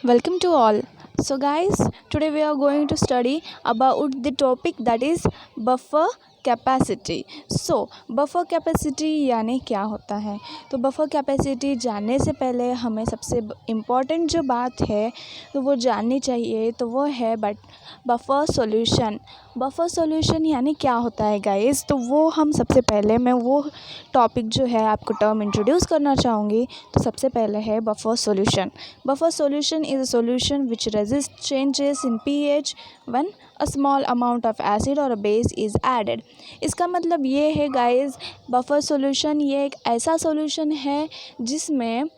Welcome to all. So guys, today we are going to study about the topic that is buffer capacity. Buffer capacity यानी क्या होता है. तो buffer capacity जानने से पहले हमें सबसे इम्पॉर्टेंट जो बात है तो वो जाननी चाहिए, तो वो है बफर सॉल्यूशन. बफर सॉल्यूशन यानी क्या होता है गाइस, तो वो हम सबसे पहले मैं वो टॉपिक जो है आपको टर्म इंट्रोड्यूस करना चाहूँगी. तो सबसे पहले है buffer solution. Buffer solution is a solution which resist changes in pH when a small amount of acid और अ बेस इज़ एडेड. इसका मतलब ये है गाइस, बफर सॉल्यूशन ये एक ऐसा सॉल्यूशन है जिसमें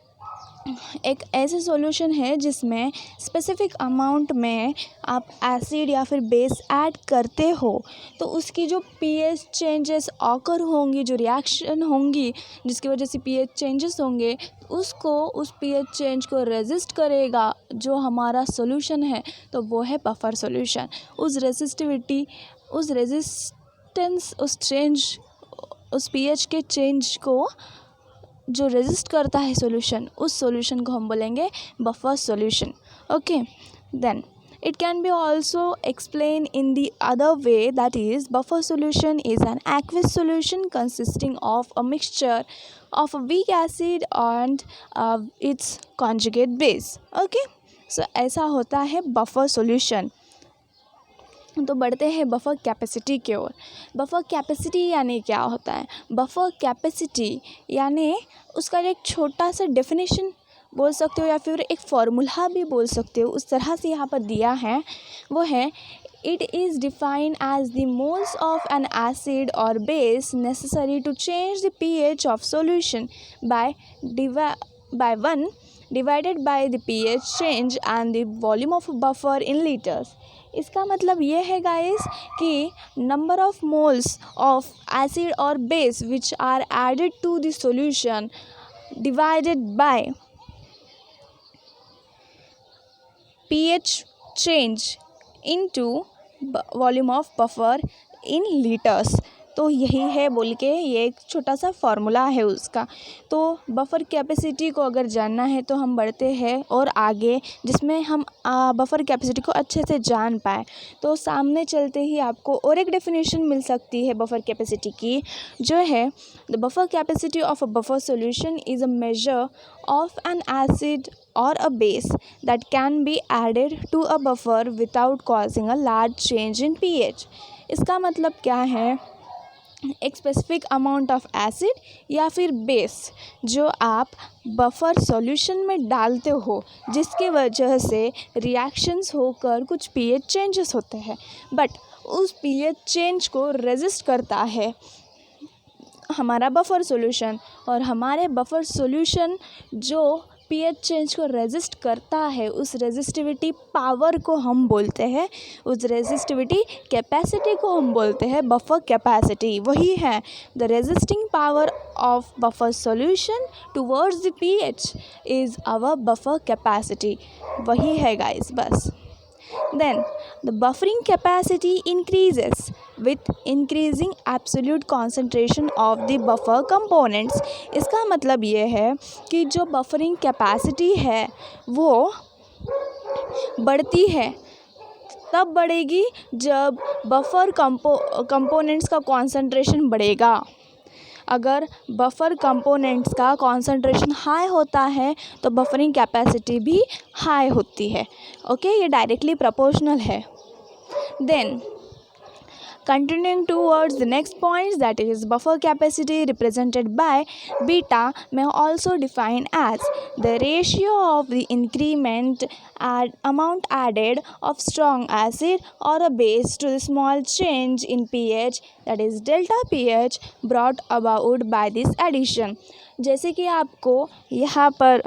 एक ऐसे सॉल्यूशन है जिसमें स्पेसिफिक अमाउंट में आप एसिड या फिर बेस ऐड करते हो तो उसकी जो pH चेंजेस ऑकर होंगी, जो रिएक्शन होंगी जिसकी वजह से pH चेंजेस होंगे, उसको उस pH चेंज को रेजिस्ट करेगा जो हमारा सॉल्यूशन है, तो वो है बफर सॉल्यूशन. उस रेजिस्टिविटी, उस रेजिस्टेंस, उस pH के चेंज को जो रेजिस्ट करता है सॉल्यूशन, उस सॉल्यूशन को हम बोलेंगे buffer solution. Okay, then it can be also explained in the other way, that is buffer solution is an aqueous solution consisting of a mixture of a weak acid and its conjugate base. Okay, so ऐसा होता है buffer solution. तो बढ़ते हैं buffer capacity की ओर. Buffer capacity यानी क्या होता है. बफर कैपेसिटी यानी उसका एक छोटा सा डेफिनेशन बोल सकते हो या फिर एक फार्मूला भी बोल सकते हो, उस तरह से यहाँ पर दिया है. वो है, it is defined as the moles of an acid और base necessary to change the pH of solution by 1 divided by the pH change and the volume of buffer in liters. इसका मतलब ये है गाइस कि number of moles of acid और base which are added to the solution divided by pH change into volume of buffer in litres. तो यही है बोल के ये एक छोटा सा फार्मूला है उसका. तो बफर कैपेसिटी को अगर जानना है तो हम बढ़ते हैं और आगे, जिसमें हम बफर कैपेसिटी को अच्छे से जान पाए. तो सामने चलते ही आपको और एक डेफिनेशन मिल सकती है बफर कैपेसिटी की, जो है the buffer capacity of a buffer solution is a measure of an acid or a base that can be added to a buffer without causing a large change in pH. इसका मतलब क्या है, एक specific amount of acid या फिर base जो आप buffer solution में डालते हो, जिसके वजह से रिएक्शंस होकर कुछ pH चेंजेस होते हैं, बट उस pH चेंज को रेजिस्ट करता है हमारा बफर सॉल्यूशन. और हमारे बफर सॉल्यूशन जो pH चेंज को रेजिस्ट करता है, उस रेजिस्टिविटी पावर को हम बोलते हैं, उस रेजिस्टिविटी कैपेसिटी को हम बोलते हैं बफर कैपेसिटी. वही है the resisting power of buffer solution towards the pH is our buffer capacity. वही है गाइस, बस. Then the buffering capacity increases with increasing absolute concentration of the buffer components. इसका मतलब ये है कि जो buffering capacity है वो बढ़ती है, तब बढ़ेगी जब बफर कंपोनेंट्स का कॉन्सेंट्रेशन बढ़ेगा. अगर बफर कंपोनेंट्स का कॉन्सेंट्रेशन हाई होता है तो बफरिंग कैपेसिटी भी हाई होती है. ओके, ये डायरेक्टली प्रोपोर्शनल है. Then continuing towards the next point, that is buffer capacity represented by beta may also define as the ratio of the increment amount added of strong acid or a base to the small change in pH, that is delta pH, brought about by this addition. जैसे कि आपको यहाँ पर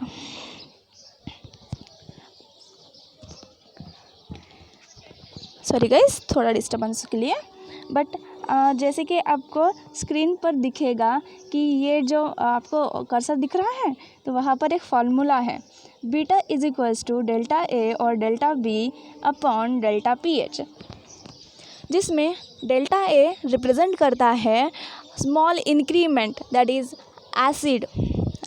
sorry guys, थोड़ा disturbance के लिए, but जैसे कि आपको स्क्रीन पर दिखेगा कि ये जो आपको कर्सर दिख रहा है, तो वहाँ पर एक फार्मूला है, beta is equals to delta A और delta B upon delta pH, जिसमें डेल्टा ए रिप्रेजेंट करता है small increment, that is acid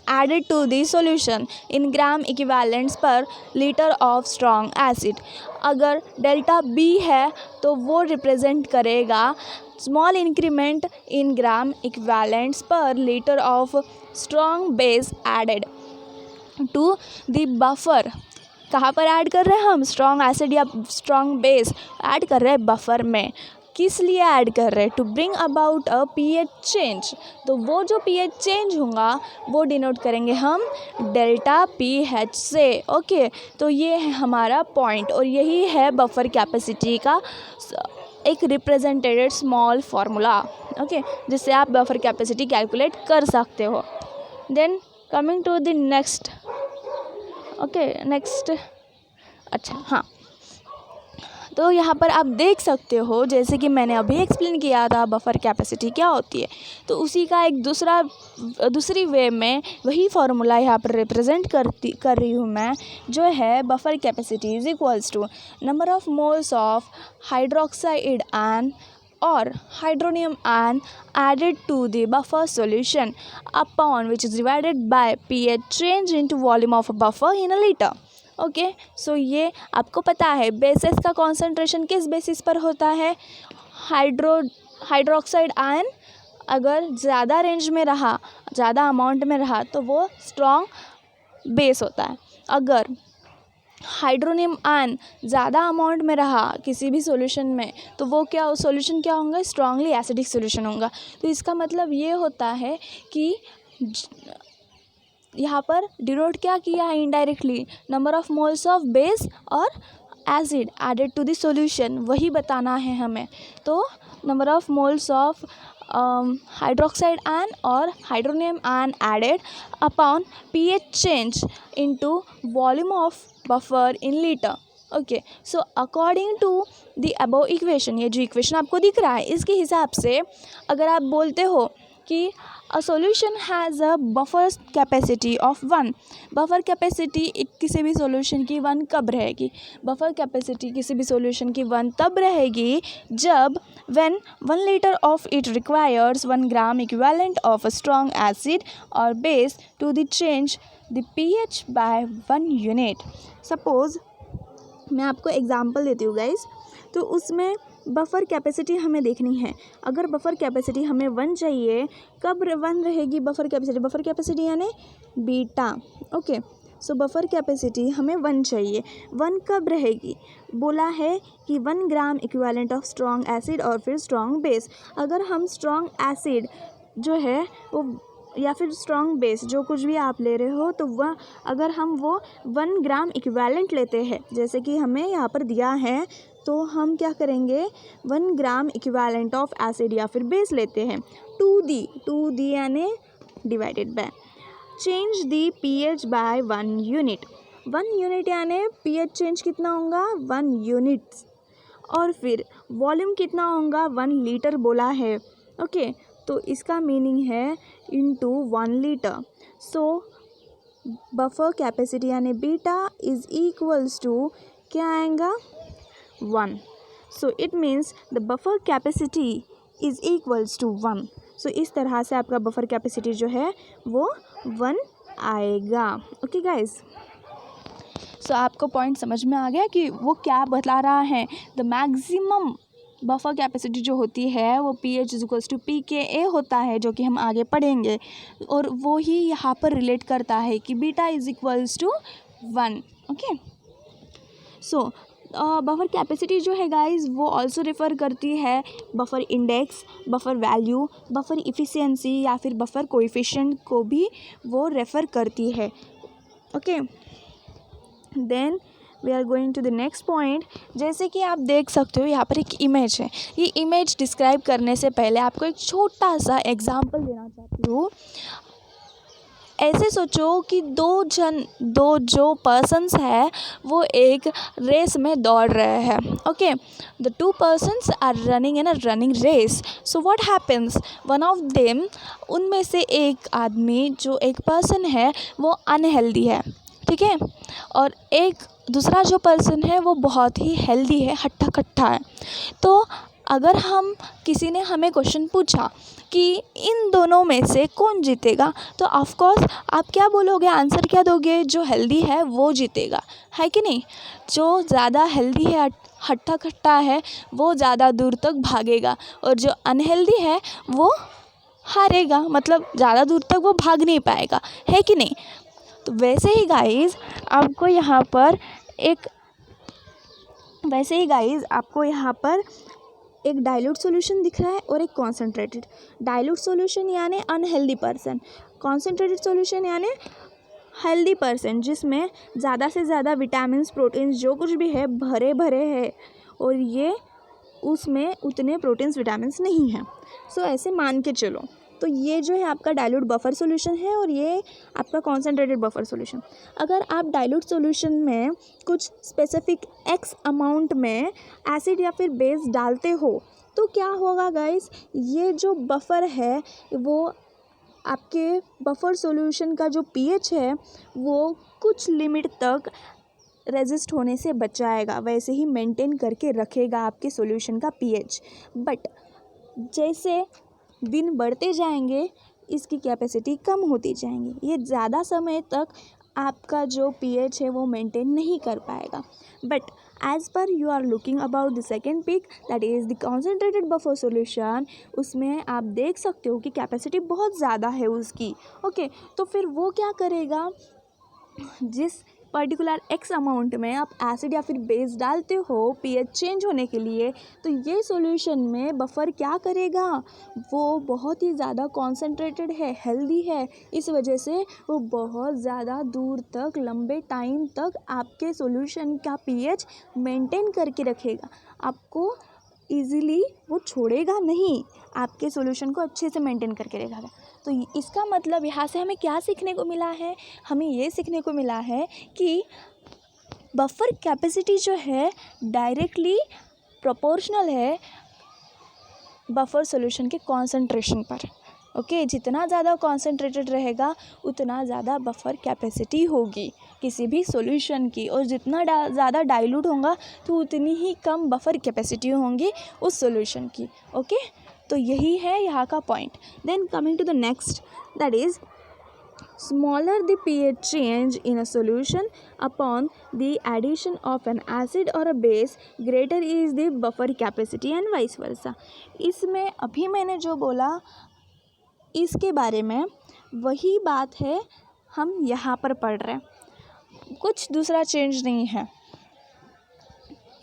added to the solution in gram equivalents per liter of strong acid। अगर delta B है तो वो represent करेगा small increment in gram equivalents per litre of strong base added to the buffer. कहाँ पर add कर रहे हैं हम? स्ट्रॉन्ग एसिड या स्ट्रॉन्ग बेस ऐड कर रहे हैं बफर में। किस लिए ऐड कर रहे हैं? To bring about a pH change. तो वो जो पीएच चेंज होगा वो डिनोट करेंगे हम डेल्टा पीएच से। ओके, तो ये है हमारा पॉइंट और यही है बफर कैपेसिटी का एक रिप्रेजेंटेड स्मॉल फार्मूला। ओके, जिससे आप बफर कैपेसिटी कैलकुलेट कर सकते हो। Then coming to the next. Okay, next, अच्छा हाँ, तो यहाँ पर आप देख सकते हो जैसे कि मैंने अभी एक्सप्लेन किया था बफर कैपेसिटी क्या होती है, तो उसी का एक दूसरी वे में वही फार्मूला यहाँ पर रिप्रेजेंट कर रही हूँ मैं, जो है buffer capacity is equals to number of moles of hydroxide ion or hydronium ion added to the buffer solution upon which is divided by pH change into volume of a buffer in a liter। Okay, so ये आपको पता है basis का concentration किस basis पर होता है? Hydroxide ion अगर ज़्यादा रेंज में रहा, ज़्यादा अमाउंट में रहा तो वो स्ट्रॉन्ग बेस होता है। अगर हाइड्रोनियम आयन ज़्यादा अमाउंट में रहा किसी भी सॉल्यूशन में तो वो क्या सॉल्यूशन क्या होगा? स्ट्रांगली एसिडिक सॉल्यूशन होगा। तो इसका मतलब ये होता है कि यहाँ पर डिनोट क्या किया है indirectly? Number of moles of base और acid added to the solution, वही बताना है हमें। तो number of moles of hydroxide ion और hydronium ion added upon pH change into volume of buffer in litre. Okay, so according to the above equation, ये जो equation आपको दिख रहा है इसके हिसाब से अगर आप बोलते हो कि a solution has a buffer capacity of 1, buffer capacity किसी भी सॉल्यूशन की 1 कब रहेगी? बफर कैपेसिटी किसी भी सॉल्यूशन की 1 तब रहेगी जब when 1 liter of it requires 1 gram equivalent of a strong acid or base to the change the pH by 1 unit। Suppose मैं आपको एग्जांपल देती हूँ गाइस, तो उसमें बफर कैपेसिटी हमें देखनी है। अगर बफर कैपेसिटी हमें 1 चाहिए, कब 1 रहेगी बफर कैपेसिटी? बफर कैपेसिटी यानी beta. Okay, so buffer capacity हमें 1 चाहिए। 1 कब रहेगी? बोला है कि 1 gram equivalent of strong acid और फिर स्ट्रॉन्ग बेस। अगर हम स्ट्रॉन्ग एसिड जो है वो या फिर स्ट्रॉन्ग बेस जो कुछ भी आप ले रहे हो, तो वह अगर हम वो 1 ग्राम इक्विवेलेंट लेते हैं जैसे कि हमें यहाँ पर दिया है, तो हम क्या करेंगे? 1 ग्राम इक्विवेलेंट ऑफ एसिड या फिर बेस लेते हैं। 2D यानी divided by change the pH by 1 unit. 1 unit यानी पीएच चेंज कितना होगा? 1 यूनिट्स। और फिर वॉल्यूम कितना होगा? 1 लीटर बोला है। ओके, तो इसका मीनिंग है into 1 litre. So buffer capacity यानी बीटा इज इक्वल्स टू क्या आएगा? 1। So it means the buffer capacity is equals to 1। सो इस तरह से आपका बफर कैपेसिटी जो है वो 1 आएगा। ओके गाइज, सो आपको पॉइंट समझ में आ गया कि वो क्या बता रहा है? द मैक्सिमम बफर कैपेसिटी जो होती है वो pH is equals to pKa होता है, जो कि हम आगे पढ़ेंगे, और वो ही यहाँ पर रिलेट करता है कि beta is equals to 1। Okay, so buffer capacity जो है गाइस वो ऑल्सो रेफ़र करती है buffer index, buffer value, buffer efficiency या फिर बफर कोएफिशिएंट को भी वो रेफ़र करती है। Okay, then we are going to the next point. जैसे कि आप देख सकते हो यहाँ पर एक इमेज है। ये इमेज डिस्क्राइब करने से पहले आपको एक छोटा सा एग्जांपल देना चाहती हूँ। ऐसे सोचो कि दो जो पर्सन्स है वो एक रेस में दौड़ रहे हैं। Okay, the 2 persons are running in a running race. So what happens, one of them, उनमें से एक आदमी जो एक पर्सन है वो अनहेल्दी है, ठीक है, और एक दूसरा जो पर्सन है वो बहुत ही हेल्दी है, हट्टा कट्टा है। तो अगर किसी ने हमें क्वेश्चन पूछा कि इन दोनों में से कौन जीतेगा, तो ऑफ कोर्स आप क्या बोलोगे, आंसर क्या दोगे, जो हेल्दी है वो जीतेगा, है कि नहीं। जो ज़्यादा हेल्दी है, हट्टा कट्टा है, वो ज़्यादा दूर तक भागेगा, और जो अनहेल्दी है वो हारेगा, मतलब ज़्यादा दूर तक वो भाग नहीं पाएगा, है कि नहीं। तो वैसे ही गाइस आपको यहाँ पर एक डाइल्यूट सॉल्यूशन दिख रहा है और एक कॉन्सेंट्रेटेड। डाइल्यूट सॉल्यूशन यानी अनहेल्दी पर्सन, कॉन्सेंट्रेटेड सॉल्यूशन यानी हेल्दी पर्सन, जिसमें ज़्यादा से ज़्यादा विटामिन्स, प्रोटीन्स, जो कुछ भी है भरे भरे है, और ये उसमें उतने प्रोटीन्स, विटामिन्स नहीं हैं। सो ऐसे मान के चलो। तो ये जो है आपका डाइल्यूट बफर सॉल्यूशन है, और ये आपका कॉन्सेंट्रेटेड बफर सॉल्यूशन। अगर आप डाइल्यूट सॉल्यूशन में कुछ स्पेसिफिक एक्स अमाउंट में एसिड या फिर बेस डालते हो, तो क्या होगा गाइस, ये जो बफर है वो आपके बफर सॉल्यूशन का जो पीएच है वो कुछ लिमिट तक रेजिस्ट होने से बचाएगा, वैसे ही मेंटेन करके रखेगा आपके सॉल्यूशन का पीएच। बट जैसे दिन बढ़ते जाएंगे इसकी कैपेसिटी कम होती जाएंगी, ये ज़्यादा समय तक आपका जो पीएच है वो मेंटेन नहीं कर पाएगा। But as per you are looking about the second peak, that is the concentrated buffer solution, उसमें आप देख सकते हो कि कैपेसिटी बहुत ज़्यादा है उसकी। ओके, तो फिर वो क्या करेगा, जिस पर्टिकुलर एक्स अमाउंट में आप एसिड या फिर बेस डालते हो पीएच चेंज होने के लिए, तो ये सॉल्यूशन में बफर क्या करेगा, वो बहुत ही ज़्यादा कॉन्सेंट्रेटेड है, हेल्दी है, इस वजह से वो बहुत ज़्यादा दूर तक, लंबे टाइम तक आपके सॉल्यूशन का पीएच मेंटेन करके रखेगा, आपको ईज़िली वो छोड़ेगा नहीं, आपके सॉल्यूशन को अच्छे से मेंटेन करके रखेगा। तो इसका मतलब यहाँ से हमें क्या सीखने को मिला है, हमें ये सीखने को मिला है कि बफर कैपेसिटी जो है डायरेक्टली प्रोपोर्शनल है बफर सॉल्यूशन के कॉन्सेंट्रेशन पर। ओके, जितना ज़्यादा कॉन्सेंट्रेटेड रहेगा उतना ज़्यादा बफर कैपेसिटी होगी किसी भी सॉल्यूशन की, और जितना ज़्यादा डाइल्यूट होगा तो उतनी ही कम बफर कैपेसिटी होंगी उस सॉल्यूशन की। ओके, तो यही है यहाँ का point. Then coming to the next, that is smaller the pH change in a solution upon the addition of an acid or a base, greater is the buffer capacity and vice versa। इसमें अभी मैंने जो बोला इसके बारे में वही बात है हम यहाँ पर पढ़ रहे हैं, कुछ दूसरा चेंज नहीं है।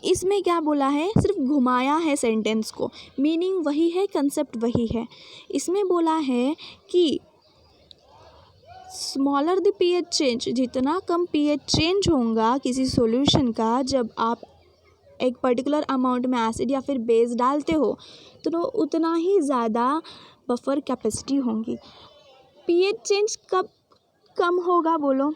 इसमें क्या बोला है, सिर्फ घुमाया है सेंटेंस को, मीनिंग वही है, कंसेप्ट वही है। इसमें बोला है कि स्मॉलर द पीएच चेंज, जितना कम पीएच चेंज होगा किसी सॉल्यूशन का जब आप एक पर्टिकुलर अमाउंट में एसिड या फिर बेस डालते हो, तो उतना ही ज़्यादा बफर कैपेसिटी होंगी। पीएच चेंज कब कम होगा बोलो,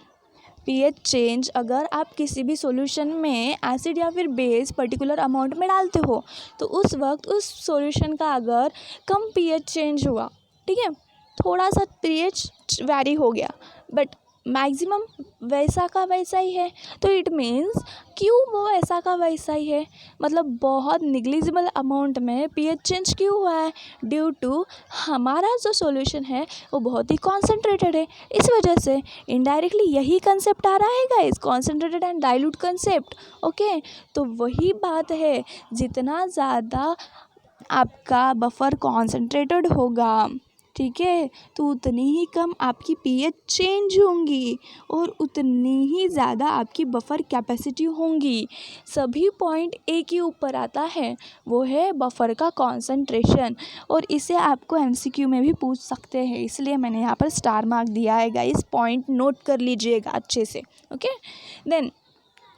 पीएच चेंज अगर आप किसी भी सॉल्यूशन में एसिड या फिर बेस पर्टिकुलर अमाउंट में डालते हो, तो उस वक्त उस सॉल्यूशन का अगर कम पीएच चेंज हुआ, ठीक है, थोड़ा सा पीएच वैरी हो गया, बट मैक्सिमम वैसा का वैसा ही है, तो इट मीन्स क्यों वो ऐसा का वैसा ही है, मतलब बहुत निग्लिजिबल अमाउंट में पीएच चेंज क्यों हुआ है, ड्यू टू हमारा जो सॉल्यूशन है वो बहुत ही कॉन्सेंट्रेटेड है। इस वजह से इनडायरेक्टली यही कंसेप्ट आ रहा है guys, concentrated and dilute concept. Okay, तो वही बात है, जितना ज़्यादा आपका बफर कॉन्सेंट्रेटेड होगा, ठीक है, तो उतनी ही कम आपकी पीएच चेंज होंगी और उतनी ही ज़्यादा आपकी बफर कैपेसिटी होंगी। सभी पॉइंट एक ही ऊपर आता है, वो है बफर का कॉन्सेंट्रेशन, और इसे आपको एमसीक्यू में भी पूछ सकते हैं, इसलिए मैंने यहाँ पर स्टार मार्क दिया है गाइस, पॉइंट नोट कर लीजिएगा अच्छे से। Okay, then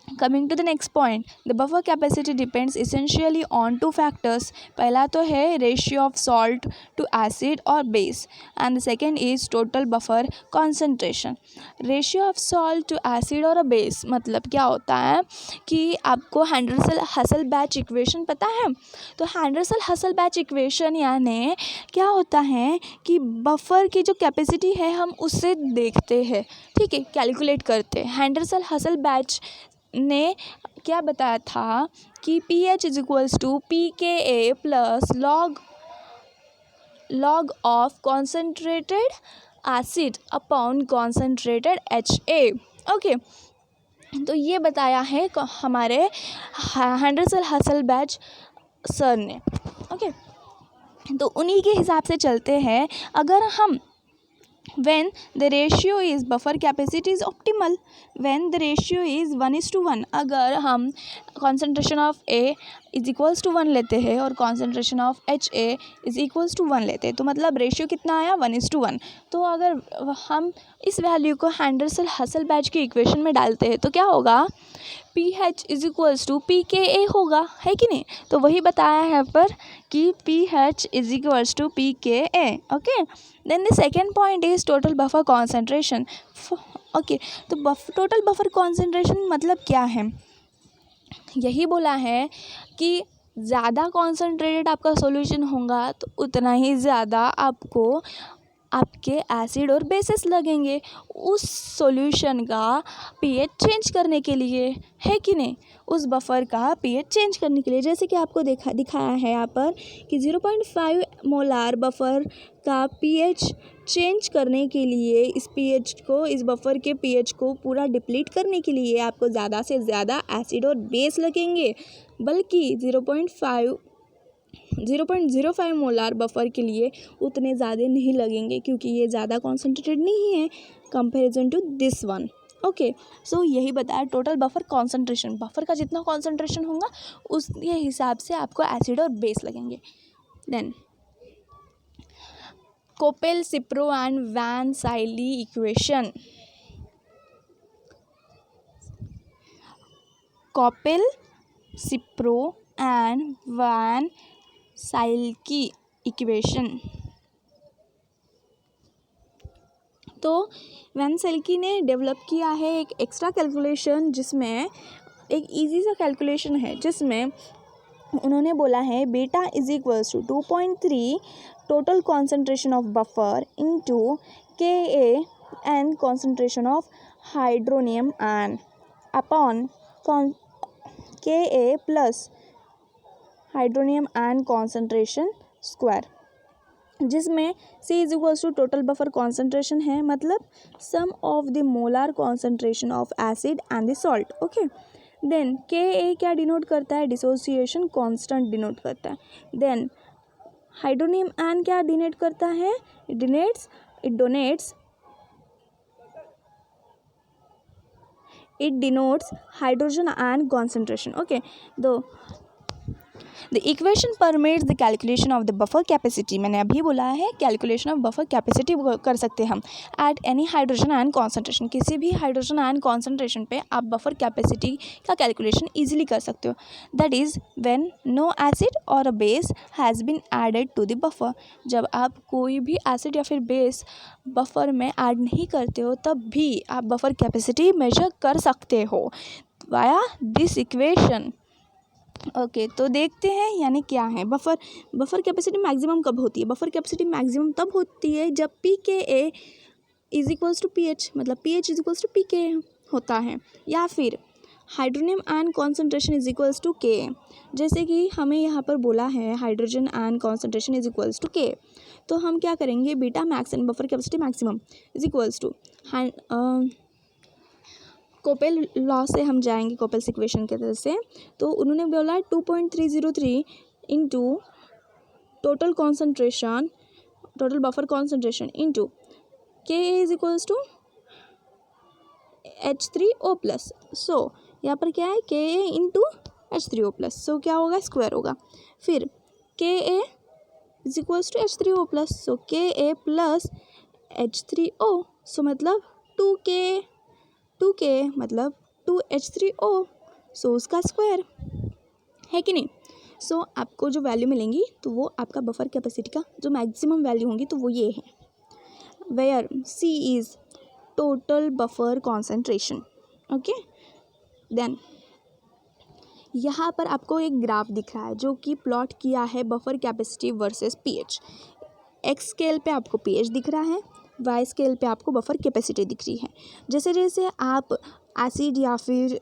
coming to the next point, the buffer capacity depends essentially on two factors. पहला तो है ratio of salt to acid और base, and the second is total buffer concentration. Ratio of salt to acid और a base मतलब क्या होता है कि आपको हैंडरसन-हसल-बैच इक्वेशन पता है, तो हैंडरसन-हसल-बैच इक्वेशन यानी क्या होता है कि बफर की जो कैपेसिटी है हम उससे देखते हैं, ठीक है, कैलकुलेट करते हैं। हैंडरसन-हसल-बैच ने क्या बताया था कि pH is equals to pKa plus log of concentrated acid upon concentrated HA। Okay, तो ये बताया है हमारे हेंडरसन हसलबैच सर ने। ओके, तो उन्हीं के हिसाब से चलते हैं। अगर हम when the ratio is buffer capacity is optimal, when the ratio is 1:1, अगर हम concentration of A is equals to 1 लेते हैं और concentration of HA is equals to 1 लेते हैं, तो मतलब रेशियो कितना आया 1:1। तो अगर हम इस वैल्यू को हेंडरसन हसलबैच की इक्वेशन में डालते हैं तो क्या होगा, pH is equals to pKa होगा, है कि नहीं। तो वही बताया है पर कि pH is equals to pKa। Okay, then the second point is total buffer concentration. Okay, तो टोटल बफर कॉन्सेंट्रेशन मतलब क्या है, यही बोला है कि ज़्यादा कॉन्सेंट्रेटेड आपका सॉल्यूशन होगा तो उतना ही ज़्यादा आपको आपके एसिड और बेसिस लगेंगे उस सॉल्यूशन का पीएच चेंज करने के लिए, है कि नहीं, उस बफर का पीएच चेंज करने के लिए। जैसे कि आपको दिखाया है यहाँ पर कि 0.5 मोलार बफर का पीएच चेंज करने के लिए इस बफर के पीएच को पूरा डिप्लीट करने के लिए आपको ज़्यादा से ज़्यादा एसिड और बेस लगेंगे, बल्कि 0.05 मोलार बफर के लिए उतने ज़्यादा नहीं लगेंगे क्योंकि ये ज़्यादा कॉन्सेंट्रेटेड नहीं है comparison to this one. Okay, so यही बताया टोटल बफर कॉन्सेंट्रेशन, बफर का जितना कॉन्सेंट्रेशन होगा उसके हिसाब से आपको एसिड और बेस लगेंगे। Then Koppel, Spiro and Van Slyke equation. Koppel, Spiro and Van Slyke equation. तो वैन साइल्की ने डेवलप किया है एक एक्स्ट्रा कैलकुलेशन, जिसमें एक इजी सा कैलकुलेशन है, जिसमें उन्होंने बोला है beta is equals to 2.3 total concentration of buffer into Ka and concentration of hydronium ion upon Ka plus hydronium ion concentration square, जिसमें C is equals to total buffer concentration है, मतलब sum of the molar concentration of acid and the salt. Okay, then Ka क्या denote करता है, dissociation constant denote करता है। देन hydronium ion क्या डिनोट करता है, it denotes hydrogen ion concentration. Okay, the equation permits the calculation of the buffer capacity। मैंने अभी बोला है कैलकुलेशन ऑफ बफर कैपेसिटी कर सकते हैं हम at any hydrogen ion concentration, किसी भी हाइड्रोजन आयन कॉन्सेंट्रेशन पे आप बफर कैपेसिटी का कैलकुलेशन इजीली कर सकते हो। That is when no acid और a base has been added to the buffer. जब आप कोई भी एसिड या फिर बेस बफर में ऐड नहीं करते हो तब भी आप बफर कैपेसिटी मेजर कर सकते हो वाया दिस इक्वेशन। ओके, तो देखते हैं यानी क्या है बफर कैपेसिटी मैक्सिमम कब होती है। बफर कैपेसिटी मैक्सिमम तब होती है जब pKa is equals to pH, मतलब pH is equals to pKa होता है, या फिर hydronium ion concentration is equals to Ka। जैसे कि हमें यहाँ पर बोला है hydrogen ion concentration is equals to Ka, तो हम क्या करेंगे, beta max and buffer capacity maximum is equals to Koppel law से हम जाएंगे, कोपेल्स इक्वेशन के तरह से। तो उन्होंने बोला 2.303 into total buffer concentration into Ka is equals to H3O plus. So यहाँ पर क्या है, Ka इंटू H3O प्लस, सो क्या होगा, स्क्वायर होगा। फिर Ka is equals to H3O plus, so Ka plus H3O, so मतलब 2K मतलब 2H3O, सो उसका स्क्वायर, है कि नहीं। सो आपको जो वैल्यू मिलेंगी तो वो आपका बफर कैपेसिटी का जो मैक्सिमम वैल्यू होंगी तो वो ये है, where C is total buffer concentration. Okay, then यहाँ पर आपको एक ग्राफ दिख रहा है जो कि प्लॉट किया है buffer capacity versus pH। X scale पे आपको pH दिख रहा है, वाई स्केल पे आपको बफर कैपेसिटी दिख रही है। जैसे जैसे आप एसिड या फिर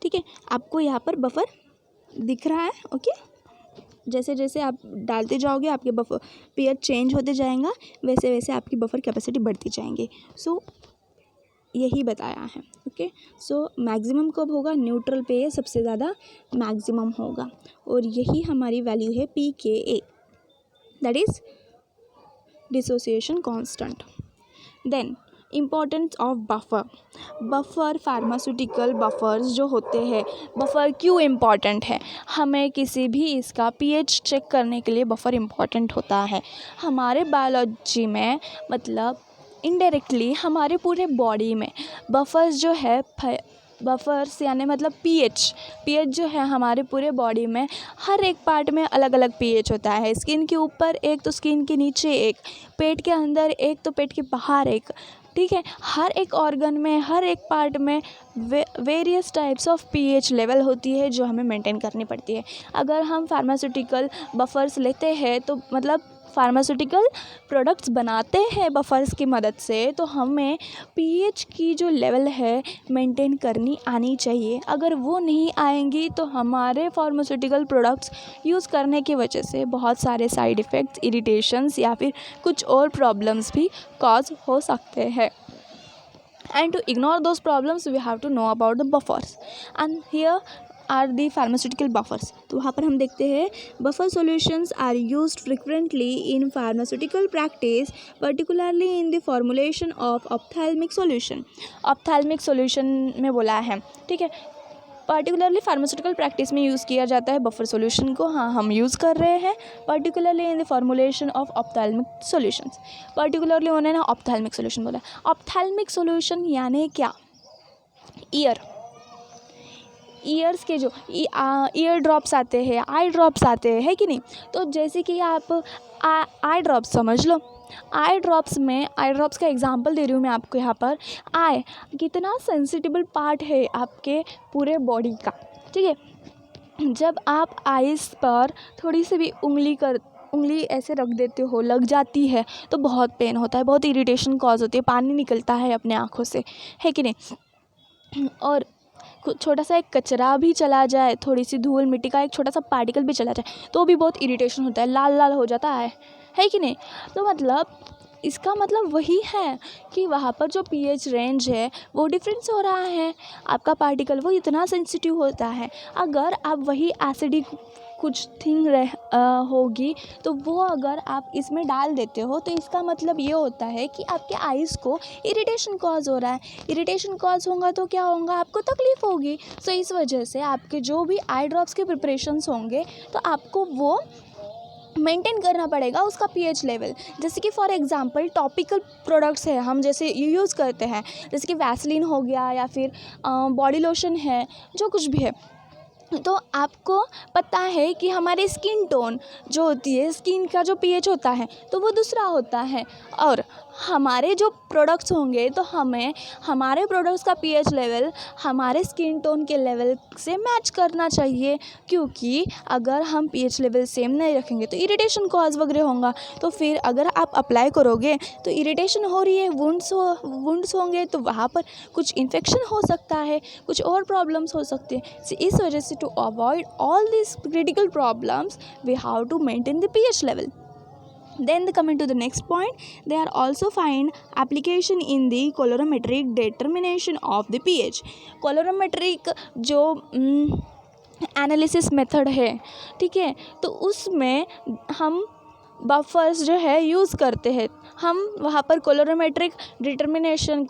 ठीक है, आपको यहाँ पर बफर दिख रहा है। ओके, जैसे जैसे आप डालते जाओगे आपके बफर पीएच चेंज होते जाएगा, वैसे वैसे आपकी बफर कैपेसिटी बढ़ती जाएंगी। सो यही बताया है। ओके, सो मैक्सिमम कब होगा, न्यूट्रल पे सबसे ज़्यादा मैक्सिमम होगा, और यही हमारी वैल्यू है pKa, that is dissociation constant. Then importance of buffer pharmaceutical buffers जो होते हैं, बफर क्यों इम्पॉर्टेंट है, हमें किसी भी इसका पीएच चेक करने के लिए बफर इम्पॉर्टेंट होता है। हमारे बायोलॉजी में मतलब इनडायरेक्टली हमारे पूरे बॉडी में बफर्स जो है, बफर्स यानी मतलब पीएच जो है हमारे पूरे बॉडी में हर एक पार्ट में अलग अलग पीएच होता है। स्किन के ऊपर एक, तो स्किन के नीचे एक, पेट के अंदर एक, तो पेट के बाहर एक, ठीक है। हर एक ऑर्गन में, हर एक पार्ट में various types of pH level होती है जो हमें मेंटेन करनी पड़ती है। अगर हम फार्मास्यूटिकल बफर्स लेते हैं तो मतलब फार्मास्यूटिकल प्रोडक्ट्स बनाते हैं बफर्स की मदद से, तो हमें पीएच की जो लेवल है मेंटेन करनी आनी चाहिए। अगर वो नहीं आएंगी तो हमारे फार्मास्यूटिकल प्रोडक्ट्स यूज़ करने की वजह से बहुत सारे साइड इफ़ेक्ट्स, इरिटेशंस या फिर कुछ और प्रॉब्लम्स भी कॉज हो सकते हैं। And to ignore those problems we have to know about the buffers, and here are the pharmaceutical buffers। तो वहाँ पर हम देखते हैं buffer solutions are used frequently in pharmaceutical practice, particularly in the formulation of ophthalmic solution। ophthalmic solution में बोला है, ठीक है, पर्टिकुलरली फार्मास्यूटिकल प्रैक्टिस में यूज़ किया जाता है बफर सॉल्यूशन को। हाँ, हम यूज़ कर रहे हैं particularly in the formulation of ophthalmic solutions. Particularly उन्होंने ना ऑप्थेल्मिक सॉल्यूशन बोला। ऑप्थेल्मिक सॉल्यूशन यानी क्या, ईयर्स के जो ईयर ड्रॉप्स आते हैं, आई ड्रॉप्स आते हैं, है कि नहीं। तो जैसे कि आप आई ड्रॉप्स समझ लो, आई ड्रॉप्स का एग्जांपल दे रही हूँ मैं आपको यहाँ पर। आई कितना सेंसिटिव पार्ट है आपके पूरे बॉडी का, ठीक है। जब आप आइस पर थोड़ी सी भी उंगली ऐसे रख देते हो, लग जाती है तो बहुत पेन होता है, बहुत इरिटेशन कॉज होती है, पानी निकलता है अपने आँखों से, है कि नहीं। और छोटा सा एक कचरा भी चला जाए, थोड़ी सी धूल मिट्टी का एक छोटा सा पार्टिकल भी चला जाए तो भी बहुत इरिटेशन होता है, लाल लाल हो जाता है कि नहीं। तो मतलब इसका मतलब वही है कि वहाँ पर जो पीएच रेंज है वो डिफरेंस हो रहा है, आपका पार्टिकल वो इतना सेंसिटिव होता है। अगर आप वही एसिडिक कुछ थिंग होगी तो वो अगर आप इसमें डाल देते हो तो इसका मतलब ये होता है कि आपके आइज़ को इरिटेशन कॉज हो रहा है। इरिटेशन कॉज होगा तो क्या होगा, आपको तकलीफ़ होगी। सो इस वजह से आपके जो भी आई ड्रॉप्स के प्रिपरेशंस होंगे तो आपको वो मेंटेन करना पड़ेगा उसका पीएच लेवल। जैसे कि फॉर एग्जांपल टॉपिकल प्रोडक्ट्स है, हम जैसे यूज़ करते हैं, जैसे कि वैसलीन हो गया या फिर बॉडी लोशन है, जो कुछ भी है, तो आपको पता है कि हमारे स्किन टोन जो होती है, स्किन का जो पीएच होता है तो वो दूसरा होता है, और हमारे जो प्रोडक्ट्स होंगे तो हमें हमारे प्रोडक्ट्स का पीएच लेवल हमारे स्किन टोन के लेवल से मैच करना चाहिए। क्योंकि अगर हम पीएच लेवल सेम नहीं रखेंगे तो इरिटेशन कॉज वगैरह होगा। तो फिर अगर आप अप्लाई करोगे तो इरिटेशन हो रही है, वुंड्स होंगे तो वहाँ पर कुछ इन्फेक्शन हो सकता है, कुछ और प्रॉब्लम्स हो सकते हैं। So, इस वजह से to avoid all this critical problems we have to maintain the pH level. Then coming to the next point, they are also find application in the colorimetric determination of the pH। colorimetric जो analysis method है, ठीक है, तो उसमें हम buffers जो है use करते हैं। हम वहाँ पर कोलोरोमेट्रिक डिटर्मिनेशन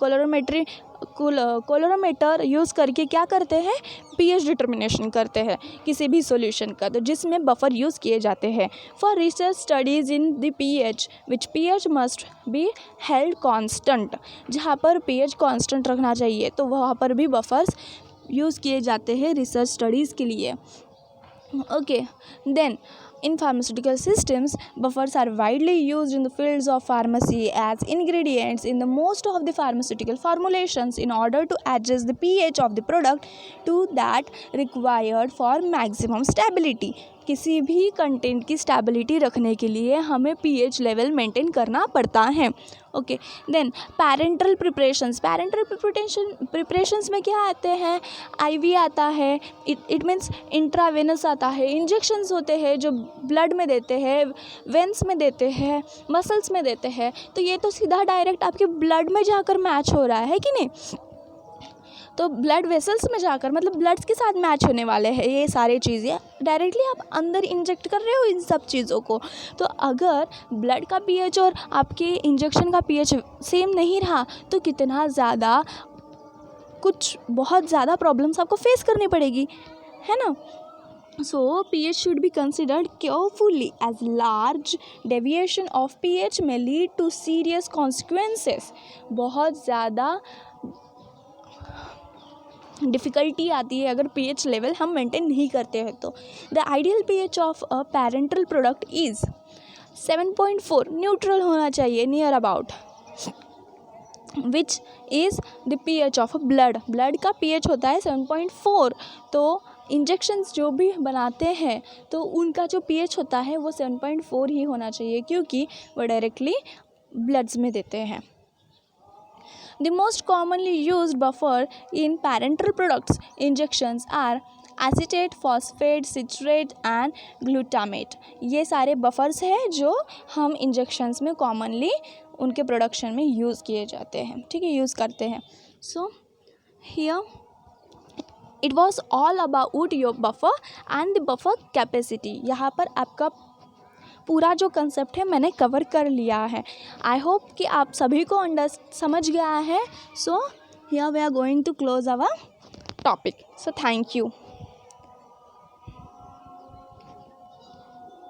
कोलोरोमीटर यूज़ करके क्या करते हैं, पीएच डिटर्मिनेशन करते हैं किसी भी सॉल्यूशन का, तो जिसमें बफर यूज़ किए जाते हैं for research studies in the pH which pH must be held constant. जहाँ पर पीएच कांस्टेंट रखना चाहिए तो वहाँ पर भी बफर्स यूज़ किए जाते हैं रिसर्च स्टडीज़ के लिए। Okay, then in pharmaceutical systems, buffers are widely used in the fields of pharmacy as ingredients in the most of the pharmaceutical formulations in order to adjust the pH of the product to that required for maximum stability। किसी भी content की stability रखने के लिए हमें pH level maintain करना पड़ता है। ओके, देन पैरेंटल प्रिपरेशंस में क्या आते हैं, आईवी आता है, इट मीन्स इंट्रावेनस आता है, इंजेक्शंस होते हैं जो ब्लड में देते हैं, वेंस में देते हैं, मसल्स में देते हैं। तो ये तो सीधा डायरेक्ट आपके ब्लड में जाकर मैच हो रहा है कि नहीं। तो ब्लड वेसल्स में जाकर मतलब ब्लड्स के साथ मैच होने वाले हैं ये सारी चीज़ें, डायरेक्टली आप अंदर इंजेक्ट कर रहे हो इन सब चीज़ों को। तो अगर ब्लड का पीएच और आपके इंजेक्शन का पीएच सेम नहीं रहा तो कितना ज़्यादा कुछ बहुत ज़्यादा प्रॉब्लम्स आपको फेस करनी पड़ेगी, है ना। So pH should be considered carefully as large deviation of pH may lead to serious consequences। बहुत ज़्यादा डिफ़िकल्टी आती है अगर pH लेवल हम मेंटेन नहीं करते हैं तो। The ideal pH of a parental product is 7.4, neutral होना चाहिए near about, which is the pH of blood का pH होता है 7.4। तो इंजेक्शंस जो भी बनाते हैं तो उनका जो pH होता है वो 7.4 ही होना चाहिए, क्योंकि वो डायरेक्टली ब्लड्स में देते हैं। The most commonly used buffer in parenteral products injections are acetate, phosphate, citrate and glutamate। ये सारे बफर्स हैं जो हम इंजेक्शंस में कॉमनली उनके प्रोडक्शन में यूज़ किए जाते हैं, ठीक है, यूज़ करते हैं। So here it was all about your buffer and the buffer capacity. यहाँ पर आपका पूरा जो कंसेप्ट है मैंने कवर कर लिया है। आई होप कि आप सभी को समझ गया है। So here we are going to close our topic. So thank you.